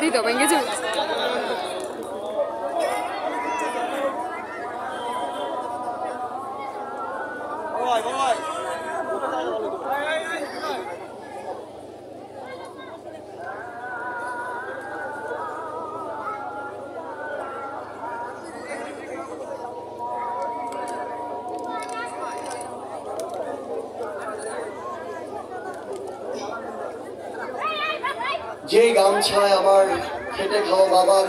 dito, venga, yo. যে গামছায় আমার খেটে খাওয়া বাবার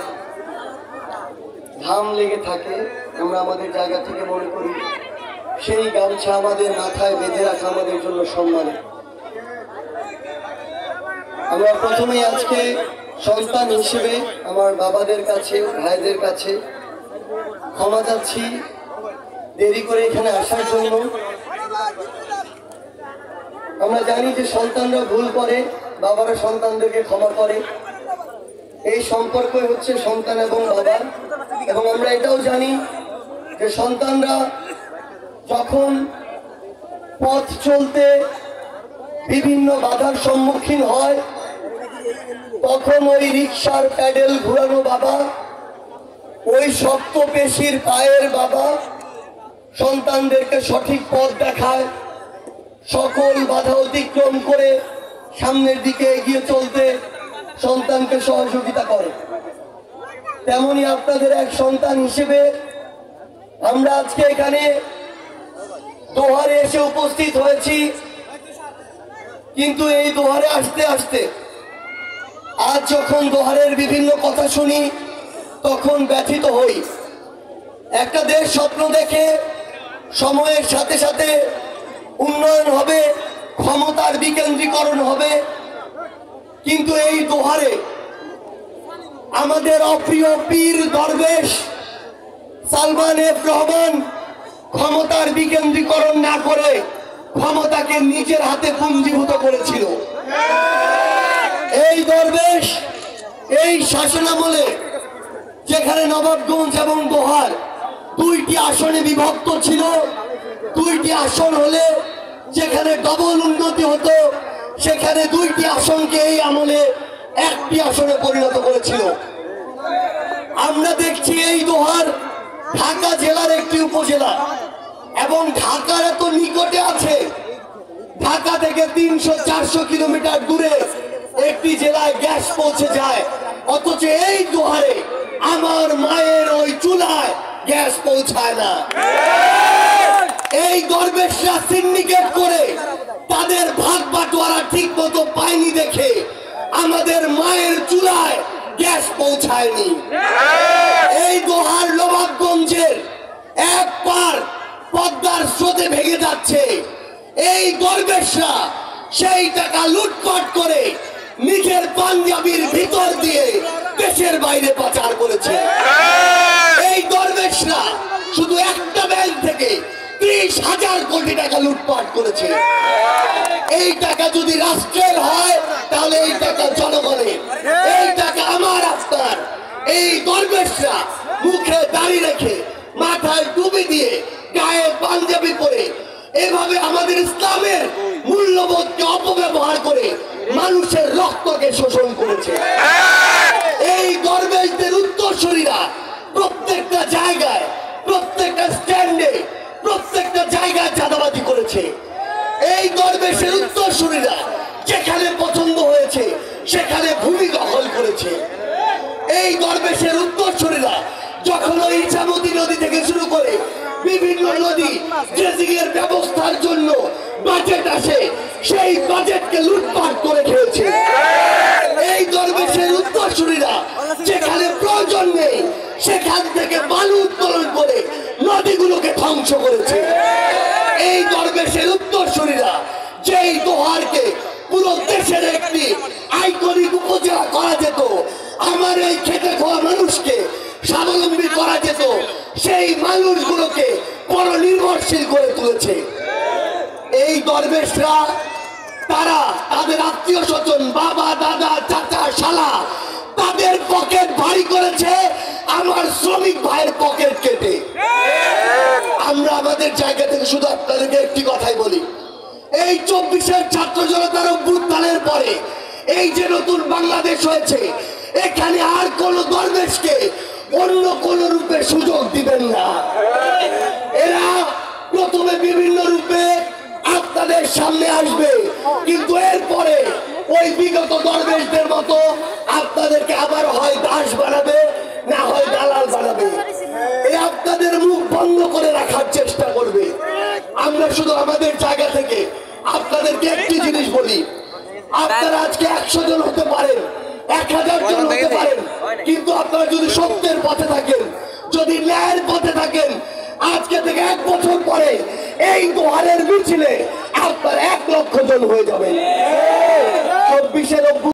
ঘাম লেগে থাকে, আমরা আমাদের জায়গা থেকে মনে করি সেই গামছা আমাদের মাথায় বেঁধে রাখা আমাদের জন্য সম্মান। আমরা প্রথমেই আজকে সন্তান হিসেবে আমার বাবাদের কাছে, ভাইদের কাছে ক্ষমা চাচ্ছি দেরি করে এখানে আসার জন্য। আমরা জানি যে সন্তানরা ভুল করে, বাবারা সন্তানদেরকে ক্ষমা করে, এই সম্পর্কই হচ্ছে সন্তান এবং বাবা। এবং আমরা এটাও জানি যে সন্তানরা যখন পথ চলতে বিভিন্ন বাধার সম্মুখীন হয়, তখন ওই রিকশার প্যাডেল ঘুরানো বাবা, ওই শক্ত পেশির পায়ের বাবা সন্তানদেরকে সঠিক পথ দেখায়, সকল বাধা অতিক্রম করে সামনের দিকে এগিয়ে চলতে সন্তানকে সহযোগিতা করে। তেমনি আপনাদের এক সন্তান হিসেবে আমরা আজকে এখানে দোহারে এসে উপস্থিত হয়েছি। কিন্তু এই দোহারে আসতে আসতে আজ যখন দোহারের বিভিন্ন কথা শুনি তখন ব্যথিত হই। একটা দেশ স্বপ্ন দেখে সময়ের সাথে সাথে উন্নয়ন হবে, ক্ষমতার বিকেন্দ্রীকরণ হবে, কিন্তু এই দোহারে আমাদের অপ্রিয় পীর দরবেশ সালমান এফ রহমান ক্ষমতার বিকেন্দ্রীকরণ না করে ক্ষমতাকে নিজের হাতে পুঞ্জীভূত করেছিল। এই দরবেশ এই শাসনামলে যেখানে নবাবগঞ্জ এবং দোহার দুইটি আসনে বিভক্ত ছিল, দুইটি আসন হলে যেখানে ডবল উন্নতি হতো, সেখানে দুইটি আসনকে এই আমলে একটি আসনে পরিণত করেছিল। আমরা দেখছি এই দোহার ঢাকা জেলার একটি উপজেলা এবং ঢাকার এত নিকটে আছে, ঢাকা থেকে 300-400 কিলোমিটার দূরে একটি জেলায় গ্যাস পৌঁছে যায়, অথচ এই দোহারে আমার মায়ের ওই চুলায় গ্যাস পৌঁছায় না। এই দরবেশরা সিন্ডিকেট করে তাদের ভাগ বাটোয়ারা ঠিক মতো পায়নি দেখে আমাদের মায়ের চুলায় গ্যাস পৌঁছায়নি। এই দোহার নবাবগঞ্জের এক পার পদ্মার স্রোতে ভেঙে যাচ্ছে। এই দরবেশরা সেই টাকা লুটপাট করে নিজের পাঞ্জাবির ভিতর দিয়ে দেশের বাইরে পাচার করেছে। এই দরবেশরা শুধু একটা ব্যাংক থেকে 30,000 কোটি টাকা লুটপাট করেছে। এই টাকা যদি রাষ্ট্রের হয় তাহলে এই টাকা জনগণের, এই টাকা আমার আপনার। এই দরবেশরা মুখে দাড়ি রেখে মাথায় টুপি দিয়ে গায়ে পাঞ্জাবি পরে এভাবে আমাদের ইসলামের মূল্যবোধকে অপব্যবহার করে মানুষের রক্তকে শোষণ করেছে। এই দরবেশদের উত্তরসূরিরা প্রত্যেকটা জায়গায়, প্রত্যেকটা স্ট্যান্ডে, প্রত্যেকটা জায়গায় চাঁদাবাজি করেছে। এই দরবেশের উত্তরসূরিরা যেখানে পছন্দ হয়েছে সেখানে ভূমি দখল করেছে। এই দরবেশের উত্তরসূরিরা যখন ওই ইছামতি নদী থেকে শুরু করে বিভিন্ন নদী ড্রেজিং এর ব্যবস্থার জন্য বাজেট আসে, সেই বাজেটকে লুটপাট করে খেয়েছে। এই দরবেশের উত্তরসূরিরা যেখানে প্রয়োজন নেই সেখান থেকে বালু উত্তোলন করে নদীগুলোকে ধ্বংস করেছে। এই দরবেশের উত্তরসূরিরা যেই দোহারকে পুরো দেশের একটি আইকনিক উপজেলা করা যেত, আমার এই খেটে খাওয়া মানুষকে স্বাবলম্বী করা যেত, সেই মানুষগুলোকে বড় নির্ভরশীল করে তুলেছে। এই দরবেশরা তারা তাদের আত্মীয় স্বজন, বাবা, দাদা, চাচা, শালা, তাদের পকেট ভারী করেছে আমার শ্রমিক ভাইয়ের পকেট কেটে। আমরা আমাদের জায়গা থেকে শুধু আপনাদেরকে একটি কথাই বলি, এই 24-এর ছাত্র জনতার অভ্যুত্থানের পরে এই যে নতুন বাংলাদেশ হয়েছে, এখানে আর কোন দরবেশকে অন্য কোন রূপে সুযোগ দিবেন না। এরা প্রথমে বিভিন্ন রূপে আপনাদের সামনে আসবে, কিন্তু এরপরে ওই বিগত দরবেশদের মতো আপনাদেরকে আবার হয় দাস বানাবে, না হয় দালাল বানাবে। এরা আপনাদের মুখ বন্ধ করে রাখার চেষ্টা করবে। আমরা শুধু আমাদের জায়গা থেকে আপনাদেরকে একটি জিনিস বলি, আপনারা আজকে 100 জন হতে পারেন, 1000 জন হতে পারেন, কিন্তু আপনারা যদি সত্যের পথে থাকেন, যদি ন্যায়ের পথে থাকেন, আজকে থেকে 1 বছর পরে এই দোহারের মিছিলে আপনার 1 লক্ষ জন হয়ে যাবেন। 24-এর